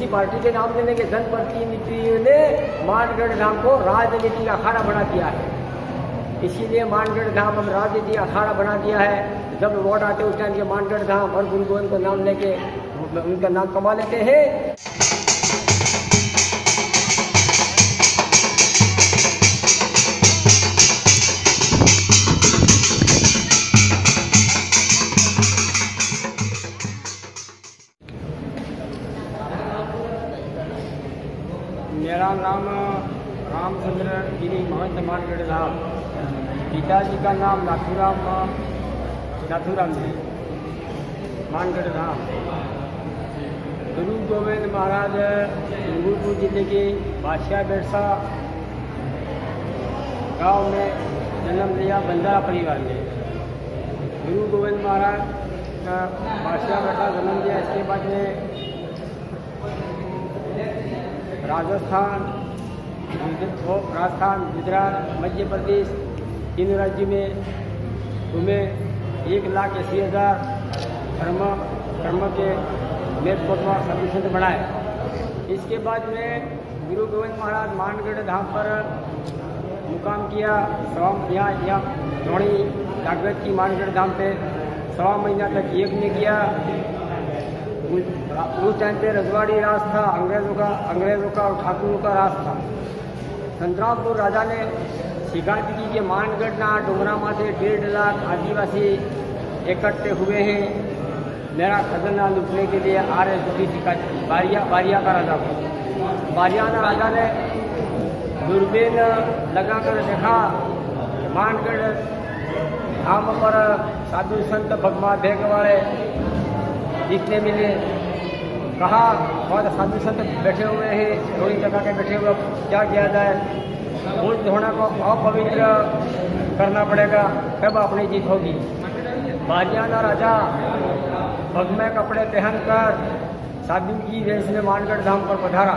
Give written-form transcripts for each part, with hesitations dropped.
Party के नाम देने के जनप्रतिनिधियों ने मानगढ़ धाम को राजनीति का अखाड़ा बना दिया है। इसीलिए मानगढ़ धाम हम राजनीति अखाड़ा बना दिया है। जब वोट आते उस टाइम के मानगढ़ धाम और गुरु गोविंद का नाम लेके उनका नाम कमा लेते हैं। मेरा नाम रामचंद्र गिरी महंत मानगढ़ धाम। पिताजी का नाम नाथूराम जी मानगढ़ धाम। गुरु गोविंद महाराज डूंगरपुर जिले के बादशाह बेरसा गांव में जन्म लिया बंजारा परिवार में। गुरु गोविंद महाराज का बादशाह बेरसा जन्म लिया। इसके बाद में राजस्थान, गुजरात, मध्य प्रदेश तीन राज्यों में घूमे। 1,80,000 कर्म के नेतृत्व सर्विसेंट बनाए। इसके बाद में गुरु गोविंद महाराज मानगढ़ धाम पर मुकाम किया। यहाँ धोनी जागृत की मानगढ़ धाम पे 1.25 महीना तक यज्ञ किया। उस टाइम पे रजवाड़ी राज था, अंग्रेजों का और ठाकुरों का राज था। संतरामपुर राजा ने शिकायत की कि मानगढ़ ना डोंगरा से 1.5 लाख आदिवासी इकट्ठे हुए हैं, मेरा खजाना लूटने के लिए आ रहे। दूसरी शिकायत की बारिया का राजा को। बारियाना राजा ने दूरबीन लगाकर देखा मानगढ़ धाम पर साधु संत भगवा भेग वाले दिखने मिले। कहा बहुत साधु संत बैठे हुए हैं, रोई टका के बैठे हुए, क्या किया जाए। उस धोना को अपवित्र करना पड़ेगा, तब अपनी जीत होगी। बारियाना राजा भगवे कपड़े पहनकर साधु की वेश में मानगढ़ धाम पर पधारा।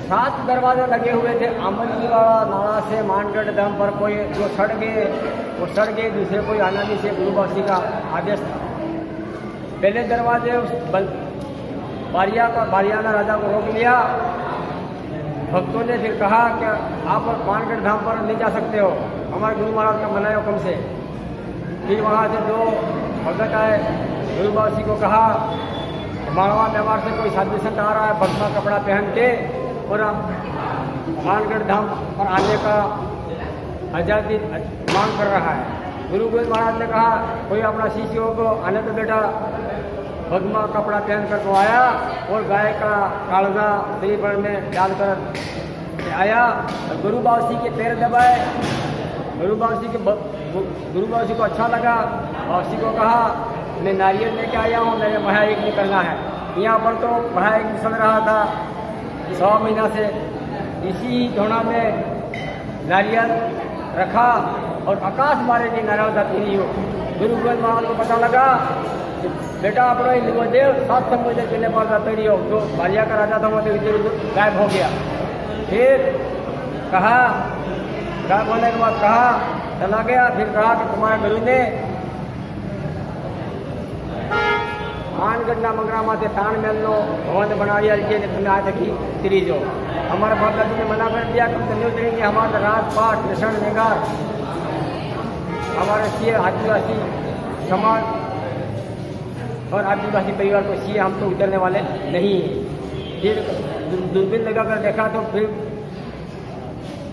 7 दरवाजे लगे हुए थे। आमदनी वाला नाला से मानगढ़ धाम पर कोई जो सड़ गए वो सड़ गए, दूसरे कोई आना नहीं से गुरुवासी का आदेश था। पहले दरवाजे उस बारियाना राजा को रोक लिया। भक्तों ने फिर कहा कि आप मानगढ़ धाम पर नहीं जा सकते हो, हमारे गुरु महाराज का मनाए हुक्म से। फिर वहाँ से 2 भगत आए, गुरुवासी को कहा मारवा व्यवहार से कोई साधु संत आ रहा है भगवा कपड़ा पहन के और मानगढ़ धाम पर आने का आजादी मांग कर रहा है। गुरु गोविंद महाराज ने कहा कोई अपना शिष्यों को आने तो बेटा। भगवा कपड़ा पहन कर तो आया और गाय का कालजा शरीर पर में डालकर आया। गुरुवासी के पैर दबाए। गुरुवासी को अच्छा लगा। वासी को कहा मैं नारियल लेके आया हूँ, मेरे महायज्ञ करना है। यहाँ पर तो महायज्ञ चल रहा था 100 महीना से। इसी धोना में नारियल रखा और आकाश मारे की नाराज जाती नहीं हो। गुरु गोविंद महाराज को पता लगा कि बेटा अपना देव 7 समुद्र के पास जाते रही हो। जो बारिया का राजा था वो गायब हो गया। फिर कहा गायब होने के बाद कहा चला गया। फिर कहा कि तुम्हारे गुरु ने मानगढ़ ना मंगरामा से तान मेल लो भवन बना दिया, तुम्हें आज तक तिरी जो हमारे बाप दादी ने मना कर दिया कि हम नहीं उतरेंगे। हमारा राजपाट कृष्ण निगार हमारे सीए आदिवासी समाज और आदिवासी परिवार को सीए हम तो उतरने वाले नहीं हैं। फिर दूरबीन लगाकर देखा तो फिर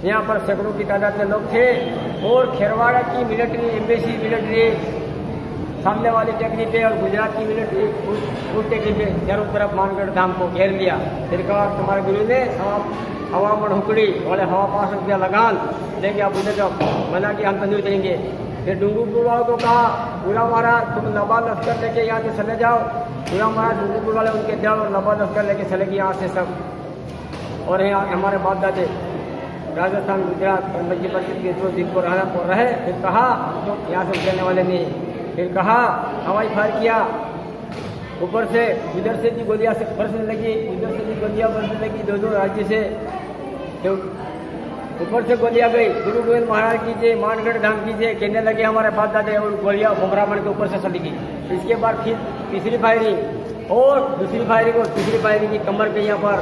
यहाँ पर सैकड़ों की तादाद में लोग थे और खेरवाड़ा की मिलिट्री, एम्बेसी मिलिट्री सामने वाली टेकरी पे और गुजरात की मिलिट्री उस टेकरी पे चारों तरफ मानगढ़ धाम को घेर लिया। फिर कहा तुम्हारे गुरु ने हवा में हुकड़ी बोले हवा 5 रुपया लगान लेंगे, आप उधर जाओ। मना कि हम तो नहीं उतरेंगे। फिर डूंगरपुर वालों को कहा पूरा महाराज तुम नबा लश्कर लेके यहाँ से चले जाओ। पूरा महाराज डूंगरपुर वाले उनके जाओ और नबा लश्कर लेके चले गए यहाँ से सब। और यहाँ हमारे बाप दादे राजस्थान, गुजरात और मध्य प्रदेश के 2 दिन को रहे। फिर कहा तो यहाँ से उतरने वाले नहीं। फिर कहा हवाई फायर किया ऊपर से, उधर से भी गोलियां से बरसने लगी, उधर से भी गोलियां बरसने लगी। 2 राज्य से तो ऊपर से गोलियां गई। गुरु गोविंद महाराज की जय, मानगढ़ धाम की जय कहने लगे हमारे बाप दादे और गोलियां बुमरामण के ऊपर से चली गई। इसके बाद फिर तीसरी फायरिंग और दूसरी फायरिंग की कमर के यहाँ पर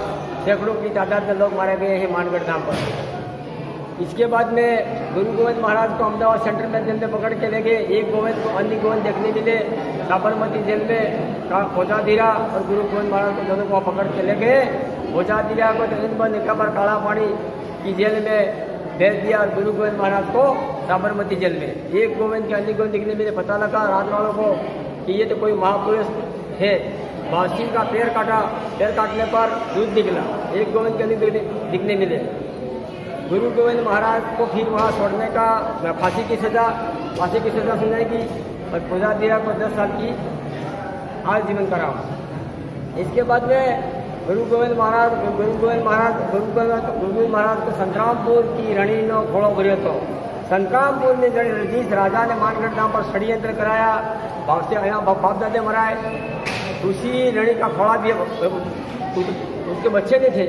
सैकड़ों की तादाद में लोग मारे गए हैं मानगढ़ धाम पर। इसके बाद में गुरु गोविंद महाराज को अहमदाबाद सेंट्रल में जेल में पकड़ के ले गए। एक गोविंद को अन्य गोविंद देखने मिले साबरमती जेल में खोजाधीरा और गुरु गोविंद महाराज को दोनों को पकड़ के ले गए। खोजाधीरा को दिन भर निकाह पर काला पानी की जेल में भेज दिया और गुरु गोविंद महाराज को साबरमती जेल में। एक गोविंद के अन्य गोविंद दिखने मिले। पता लगा रात वालों को कि ये तो कोई महापुरुष है। बासी का पैर काटा, पैर काटने पर दूध निकला। एक गोविंद के अन्य दिखने मिले। गुरु गोविंद महाराज को फिर वहाँ छोड़ने का फांसी की सजा सुनाएगी और खोजाधीरा को 10 साल की आजीवन कराओ। इसके बाद में गुरु गोविंद महाराज को संतरामपुर की रणी नो घोड़ो भरियो तो संतरामपुर में जिस राजा ने मानगढ़ धाम पर षड्यंत्र कराया, यहाँ बाप दादे मराए, उसी रणी का घोड़ा भी उसके बच्चे नहीं थे,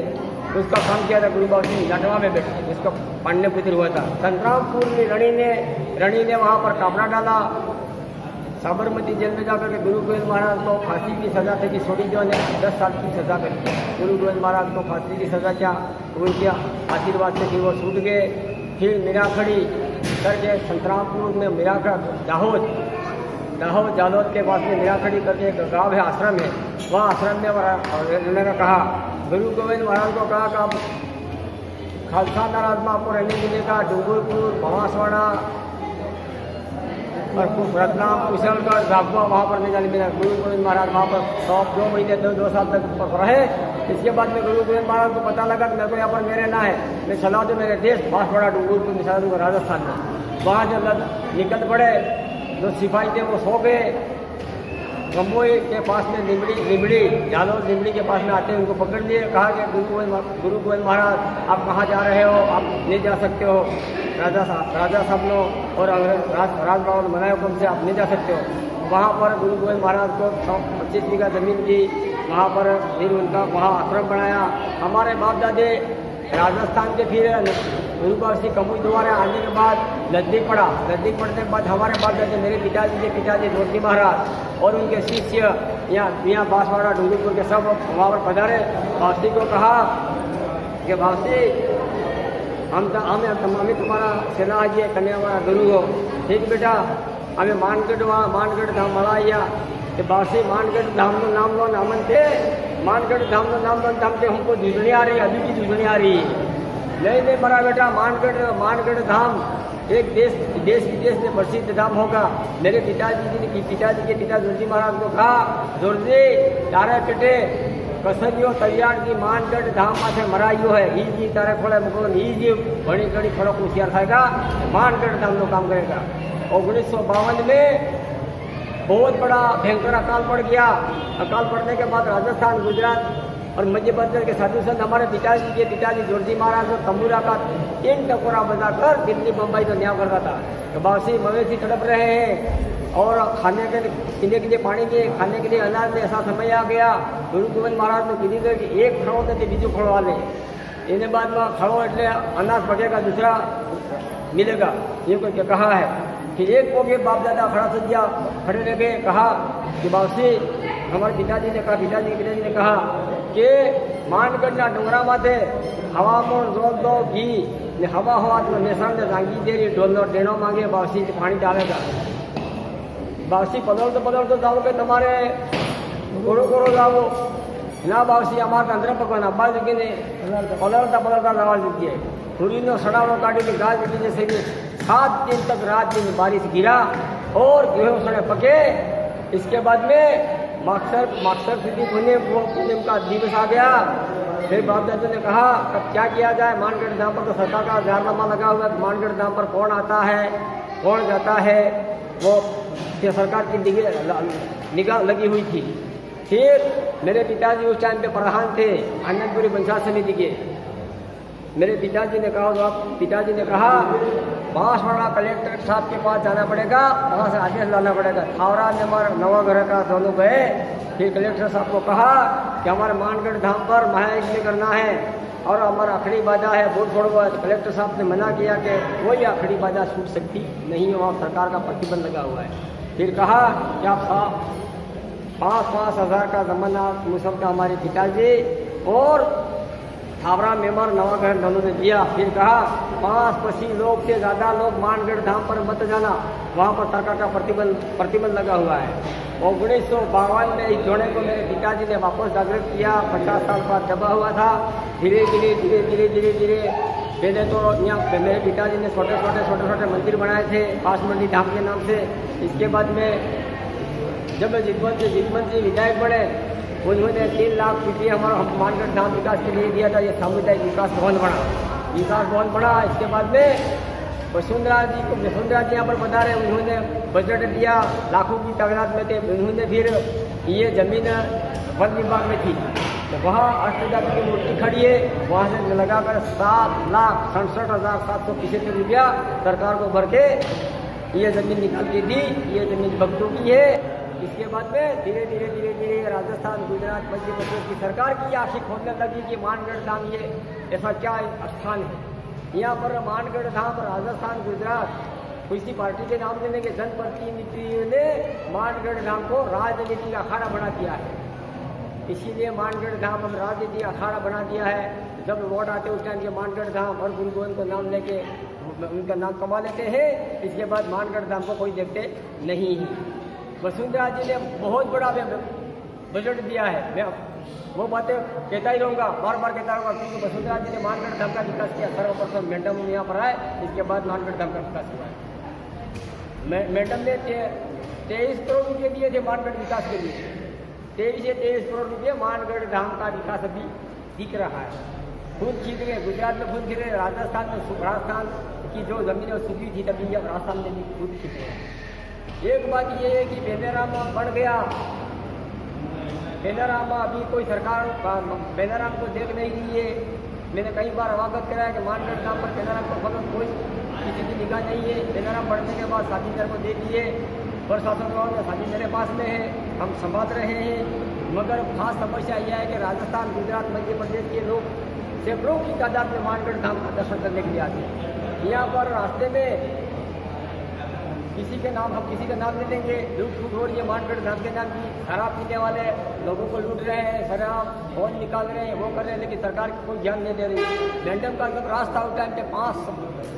उसका काम किया था गुरु बाबा सिंह जाटवा में बैठे, जिसका पांड्य पुत्र हुआ था। संतरामपुर में रणी ने वहाँ पर कापड़ा डाला। साबरमती जेल में जाकर के गुरु गोविंद महाराज को फांसी की सजा थी कि छोड़ी जो ने 10 साल की सजा करी। गुरु गोविंद महाराज को फांसी की सजा क्या उनके आशीर्वाद से फिर वो छूट गए। फिर मीराखड़ी करके संतरामपुर में दाहोद जालोद के पास में मीराखड़ी करके एक गाँव है, आश्रम है। वहाँ आश्रम में उन्होंने कहा, गुरु गोविंद महाराज को कहा कि आप खालसा नाराजमा आपको रहने मिलेगा। डूंगरपुर, बांसवाड़ा और रतलाम, कुशलगढ़, झाबुआ वहाँ पर नहीं जाने मिला। गुरु गोविंद महाराज वहाँ पर 2 महीने 2 साल तक रहे। इसके बाद में गुरु गोविंद महाराज को पता लगा कि मेरे को यहाँ पर मेरे ना है, मैं चला दूँ मेरे देश बांसवाड़ा डूंगरपुर में चला दूँगा राजस्थान में। वहाँ जब निकल पड़े, जो सिपाही थे वो सो गए। गंबोई के पास में लिबड़ी जालोद लिबड़ी के पास में आते हैं, उनको पकड़ लिए। कहा कि गुरु गोविंद महाराज आप कहाँ जा रहे हो, आप नहीं जा सकते हो। राजा साहब ने और राज बाबा ने मनाया हुक्म से आप नहीं जा सकते हो। वहाँ पर गुरु गोविंद महाराज को 25 बीघा जमीन दी। वहाँ पर फिर उनका वहाँ आश्रम बनाया। हमारे बाप दादे राजस्थान के फिर गुरु बाबा सिंह कमुई द्वारा आने के बाद नजदीक पड़ने के बाद हमारे बाप दादे मेरे पिताजी जोशी महाराज और उनके शिष्य यहाँ बांसवाड़ा डूंगरपुर के सब वहाँ पर पधारे। बावसी को कहा कि बावसी हमें तुम्हारा सेना जी कन्या हमारा गुरु हो। ठीक बेटा, हमें मानगढ़ धाम मलाइया कि बावसी मानगढ़ धाम नो नाम लो नामन थे, मानगढ़ धाम नो नाम लो धाम थे। हमको जूझनी आ रही, अभी भी जूझनी आ रही। नहीं मरा बेटा, मानगढ़ धाम एक देश विदेश में प्रसिद्ध धाम होगा। मेरे पिताजी के पिता जोरजी महाराज को कहा, जोरजी तारे कटे कसरियो तैयार की मानगढ़ धाम माथे मराइयो है। ही जी तारे खोले मुकुल ही जी बड़ी घड़ी खड़ो होशियार थाएगा, मानगढ़ धाम नो काम करेगा। 1952 में बहुत बड़ा भयंकर अकाल पड़ गया। अकाल पड़ने के बाद राजस्थान, गुजरात और मध्य प्रदेश के साधु संत हमारे पिताजी जोरजी महाराज को तंबूरा का 3 टकोरा बजाकर दिल्ली बम्बई को न्याय करता था। तो बावसी मवेशी तड़प रहे हैं और पीने के लिए पानी के खाने के लिए अनाज में ऐसा समय आ गया। गुरु गोविंद महाराज ने कीधी कि एक खड़ो ने बीजू खड़ो वाले इन्हें बाद में खड़ो एटले अनाज पकेगा, दूसरा मिलेगा, ये कोई कहा है। फिर एक को बाप दादा खड़े रह गए। कहा कि बावसी हमारे पिताजी ने कहा कि मानगढ़ डूंगरा माथे हवा मोर जोल दो घी ने हवा हवा तो निशान ने जांगी देरी डोलो डेनो मांगे बावसी पानी डालेगा। बावसी पदल तो जाओगे तुम्हारे गोरो जाओ ना बावसी हमारे अंदर पकवान अब्बा जी ने पदलता जावा दीजिए। थोड़ी नो सड़ावो काटी की गाज लीजिए से 7 दिन तक रात दिन बारिश गिरा और गेहूं सड़े पके। इसके बाद में माक्सर सिद्धि पूर्णिम का दिवस आ गया। फिर बाप दादा ने कहा अब क्या किया जाए। मानगढ़ धाम पर तो सरकार का जारनामा लगा हुआ है, मानगढ़ धाम पर कौन आता है कौन जाता है वो सरकार की निगाह लगी हुई थी। फिर मेरे पिताजी उस टाइम पे प्रधान थे आनंदपुरी पंचायत समिति के। मेरे पिताजी ने कहा बांसवाड़ा कलेक्टर साहब के पास जाना पड़ेगा, वहाँ से आदेश लाना पड़ेगा। थावरा नंबर नवागढ़ का दोनों गए। फिर कलेक्टर साहब को कहा कि हमारे मानगढ़ धाम पर महायज्ञ करना है और हमारा आखिरी बाजा है, वोट छोड़वा। तो कलेक्टर साहब ने मना किया कि कोई आखिरी बाजा छूट सकती नहीं है, वहाँ सरकार का प्रतिबंध लगा हुआ है। फिर कहा कि आप 5-5 हज़ार का जमाना मुसम का हमारे पिताजी और थावरा मेमर नवागढ़ दोनों ने दिया। फिर कहा 5-25 लोग से ज़्यादा लोग मानगढ़ धाम पर मत जाना, वहाँ पर सरकार का प्रतिबंध लगा हुआ है। 1952 में इस जोड़े को मेरे पिताजी ने वापस जागृत किया। 50 साल बाद दबा हुआ था। धीरे धीरे पहले तो यहाँ मेरे पिताजी ने छोटे मंदिर बनाए थे बासमती धाम के नाम से। इसके बाद में जब जितवंत जी विधायक बने, उन्होंने 3 लाख रुपये हमारा मानगढ़ धाम विकास के लिए दिया था। ये सामुदायिक विकास भवन बना। इसके बाद में वसुंधरा जी यहाँ पर बता रहे, उन्होंने बजट दिया, लाखों की तादाद में थे। उन्होंने फिर ये जमीन वन विभाग में थी, तो वहाँ अष्टजाति की मूर्ति खड़ी है, वहाँ से लगाकर 7,67,775 रुपया सरकार को भर के ये जमीन निकाल के दी। ये जमीन भक्तों की है। इसके बाद में धीरे धीरे राजस्थान, गुजरात, मध्य प्रदेश की सरकार की आंखें खोलने लगी कि मानगढ़ धाम ये ऐसा क्या स्थान है। यहाँ पर मानगढ़ धाम राजस्थान, गुजरात किसी पार्टी के नाम लेने के जनप्रतिनिधियों ने मानगढ़ धाम को राजनीति का अखाड़ा बना दिया है। इसीलिए मानगढ़ धाम हम राजनीति अखाड़ा बना दिया है। जब वोट आते उस टाइम के मानगढ़ धाम और गुरुगोविंद को नाम लेके उनका नाम कमा लेते हैं। इसके बाद मानगढ़ धाम को कोई देखते नहीं है। वसुंधरा जी ने बहुत बड़ा बजट दिया है। मैं वो बातें कहता ही रहूँगा, बार कहता रहूँगा, क्योंकि वसुंधरा जी ने मानगढ़ धाम का विकास किया। सर्वप्रथम मैडम यहाँ पर आए, इसके बाद मानगढ़ धाम का विकास हुआ है। मैडम ने 23 करोड़ रुपये दिए थे मानगढ़ विकास के लिए। 23 करोड़ रुपये मानगढ़ धाम का विकास अभी दिख रहा है। खून खींच रहे, गुजरात में खून खींच रहे, राजस्थान की जो जमीन सूखी थी तभी अब राजस्थान में भी खून खींच रहे। एक बात ये है कि बेनाराम बढ़ गया। बेनाराम अभी कोई सरकार बेनाराम को देख नहीं रही है। मैंने कई बार अवगत कराया कि मानगढ़ धाम पर बेनाराम को फकत कोई किसी की निगाह नहीं है। बेनाराम बढ़ने के बाद साथीदार को दे दिए, प्रशासन ने साथी मेरे पास में है, हम संभाल रहे हैं। मगर खास समस्या यह है कि राजस्थान, गुजरात, मध्य प्रदेश के लोग सैकड़ों की तादाद में मानगढ़ धाम का दर्शन करने के लिए आते हैं। यहाँ पर रास्ते में किसी का नाम ले लेंगे, लूट फूट हो रही है मानगढ़ धाम के नाम की। शराब पीने वाले लोगों को लूट रहे हैं, शराब फोन निकाल रहे हैं, वो कर रहे हैं, लेकिन सरकार कोई ध्यान नहीं दे रही। मैडम का जब रास्ता उस टाइम पे 5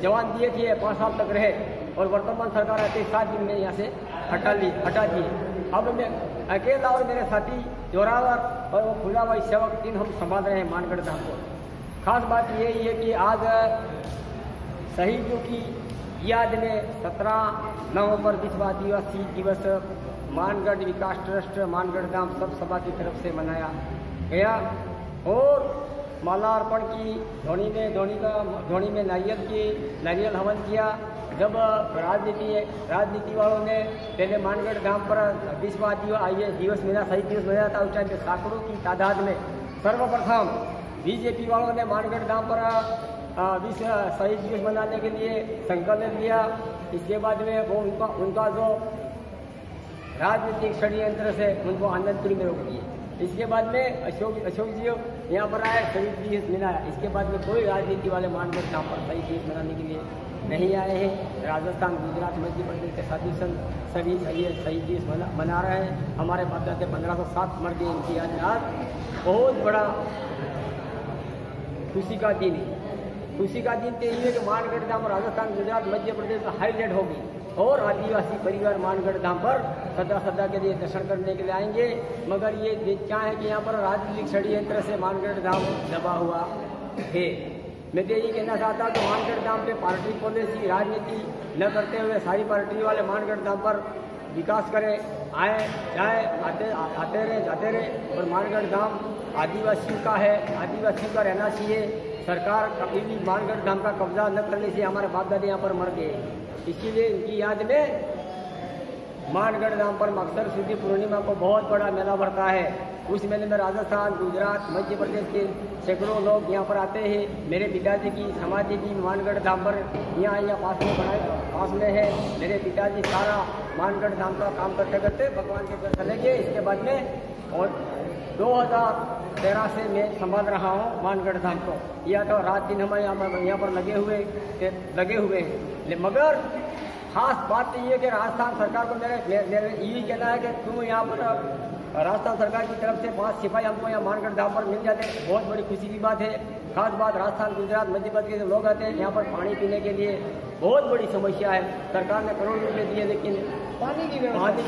जवान दिए थे, 5 साल तक रहे, और वर्तमान सरकार आते 7 दिन में यहाँ से हटा दिए। अब मैं अकेला और मेरे साथी जोरावर और वो खुला भाई सेवक 3 हम संभाल रहे हैं मानगढ़ धाम को। खास बात यही है कि आज शहीदों की याद में 17 नवंबर विश्व आदिवासी दिवस मानगढ़ विकास ट्रस्ट मानगढ़ धाम सब सभा की तरफ से मनाया गया और मालार्पण की धोनी में नारियल हवन किया। जब राजनीति वालों ने पहले मानगढ़ धाम पर विश्व आदिवासी दिवस मनाया, शहीद दिवस मनाया था, उस टाइम पे सैकड़ों की तादाद में सर्वप्रथम बीजेपी वालों ने मानगढ़ धाम पर विश्व शहीद दिवस मनाने के लिए संकल्प लिया। इसके बाद में वो उनका जो राजनीतिक षड्यंत्र से उनको आनंदपुरी में रोक दिए। इसके बाद में अशोक जी यहाँ पर आए, शहीद दिवस मनाया। इसके बाद में कोई राजनीति वाले मानगढ़ धाम पर शहीद दिवस मनाने के लिए नहीं आए हैं। राजस्थान, गुजरात, मध्य प्रदेश के साथी संघ सभी ये शहीद दिवस मना रहे हैं। हमारे बाप दादा 1507 मर गए, इनकी आज बहुत बड़ा खुशी का दिन है। खुशी का दिन तो यही है कि मानगढ़ धाम राजस्थान, गुजरात, मध्य प्रदेश में हाईलाइट होगी और आदिवासी परिवार मानगढ़ धाम पर सदा के लिए दर्शन करने के लिए आएंगे। मगर ये क्या है कि यहाँ पर राजनीतिक षड्यंत्र से मानगढ़ धाम दबा हुआ है। मैं तो यही कहना चाहता हूँ कि मानगढ़ धाम पे पार्टी पॉलिसी राजनीति न करते हुए सारी पार्टी वाले मानगढ़ धाम पर विकास करें, आए जाए, आते रहे जाते रहे। और मानगढ़ धाम आदिवासियों का है, आदिवासियों का रहना चाहिए। सरकार कभी भी मानगढ़ धाम का कब्जा न करने से हमारे बाप दादा यहाँ पर मर गए। इसीलिए इनकी याद में मानगढ़ धाम पर मकसर शुद्धि पूर्णिमा को बहुत बड़ा मेला भरता है। उस मेले में राजस्थान, गुजरात, मध्य प्रदेश के सैकड़ों लोग यहाँ पर आते हैं। मेरे पिताजी की समाधि भी मानगढ़ धाम पर यहाँ पास में है। मेरे पिताजी सारा मानगढ़ धाम का काम करते करते भगवान के घर चले गए। इसके बाद में और 2013 से मैं संभाल रहा हूँ मानगढ़ धाम को। यह तो रात दिन हमारे यहाँ पर लगे हुए हैं। मगर खास बात तो ये है कि राजस्थान सरकार को मेरे यही कहना है कि तुम यहाँ पर राजस्थान सरकार की तरफ से 5 सिपाही हमको यहाँ मानगढ़ धाम पर मिल जाते हैं, बहुत बड़ी खुशी की बात है। खास बात राजस्थान, गुजरात, मध्य प्रदेश के लोग आते हैं यहाँ पर पानी पीने के लिए, बहुत बड़ी समस्या है। सरकार ने करोड़ों रुपये दिए लेकिन पानी की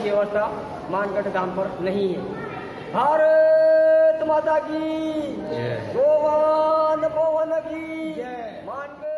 व्यवस्था मानगढ़ धाम पर नहीं है। भारत माता की, गोवान भवन की, मानगढ़